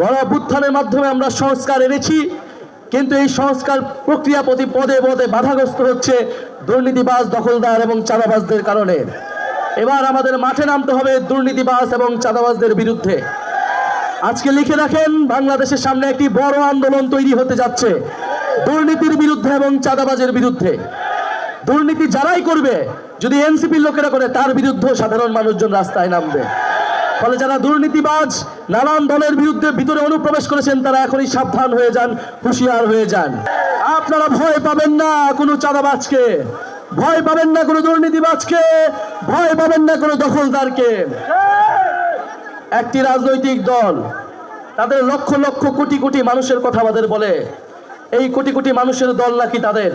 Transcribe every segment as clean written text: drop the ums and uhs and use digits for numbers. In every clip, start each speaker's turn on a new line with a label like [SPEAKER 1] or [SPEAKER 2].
[SPEAKER 1] গণঅভ্যুত্থানের মাধ্যমে আমরা সংস্কার এনেছি, কিন্তু এই সংস্কার প্রক্রিয়া প্রতি পদে পদে বাধাগ্রস্ত হচ্ছে দুর্নীতিবাজ, দখলদার এবং চাঁদাবাজদের কারণে। এবার আমাদের মাঠে নামতে হবে দুর্নীতিবাজ এবং চাঁদাবাজদের বিরুদ্ধে। আজকে লিখে রাখেন, বাংলাদেশের সামনে একটি বড় আন্দোলন তৈরি হতে যাচ্ছে দুর্নীতির বিরুদ্ধে এবং চাঁদাবাজের বিরুদ্ধে। দুর্নীতি যারাই করবে, যদি এনসিপির লোকেরা করে, তার বিরুদ্ধে সাধারণ মানুষজন রাস্তায় নামবে। ফলে যারা দুর্নীতিবাজ, নানান দলের বিরুদ্ধে ভিতরে অনুপ্রবেশ করেছেন, তারা এখনই সাবধান হয়ে যান, হুঁশিয়ার হয়ে যান। আপনারা ভয় পাবেন না কোনো চাঁদাবাজকে, ভয় পাবেন না কোনো দুর্নীতিবাজকে, ভয় পাবেন না কোনো দখলদারকে। একটি রাজনৈতিক দল তাদের লক্ষ লক্ষ কোটি কোটি মানুষের কথা আমাদের বলে, এই কোটি কোটি মানুষের দল নাকি তাদের?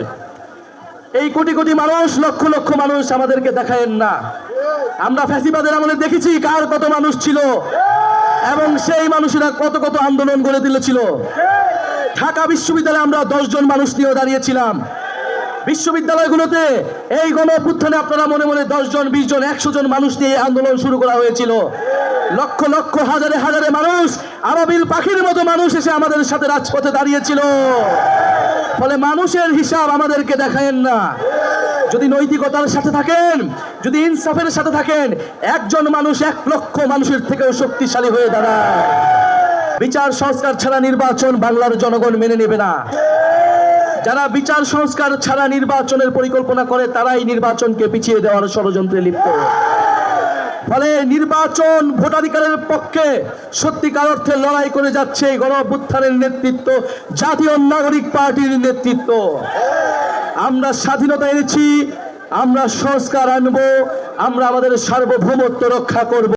[SPEAKER 1] এই কোটি কোটি মানুষ, লক্ষ লক্ষ মানুষ আমাদেরকে দেখায়েন না। আমরা ফ্যাসিবাদের আমলে দেখেছি কার কত মানুষ ছিল এবং সেই মানুষেরা কত কত আন্দোলন গড়ে তুলেছিল। ঢাকা বিশ্ববিদ্যালয়ে আমরা 10 জন মানুষ নিয়ে দাঁড়িয়েছিলাম। বিশ্ববিদ্যালয়গুলোতে এই গণঅভ্যুত্থানে আপনারা মনে মনে 10 জন, 20 জন, 100 জন মানুষ নিয়ে আন্দোলন শুরু করা হয়েছিল। লক্ষ লক্ষ, হাজারে হাজারে মানুষ, আবাবিল পাখির মতো মানুষ এসে আমাদের সাথে রাজপথে দাঁড়িয়েছিল। ফলে মানুষের হিসাব আমাদেরকে দেখায়েন না। যদি নৈতিকতার সাথে থাকেন, যদি ইনসাফের সাথে থাকেন, একজন মানুষ 1 লক্ষ মানুষের থেকেও শক্তিশালী হয়ে দাঁড়ায়। বিচার সংস্কার ছাড়া নির্বাচন বাংলার জনগণ মেনে নেবে না। যারা বিচার সংস্কার ছাড়া নির্বাচনের পরিকল্পনা করে, তারাই নির্বাচনকে পিছিয়ে দেওয়ার ষড়যন্ত্রে লিপ্ত। ফলে নির্বাচন ভোটাধিকারের পক্ষে সত্যিকার অর্থে লড়াই করে যাচ্ছে গণঅভ্যুত্থানের নেতৃত্ব, জাতীয় নাগরিক পার্টির নেতৃত্ব। আমরা স্বাধীনতা এনেছি, আমরা সংস্কার আনবো, আমরা আমাদের সার্বভৌমত্ব রক্ষা করব।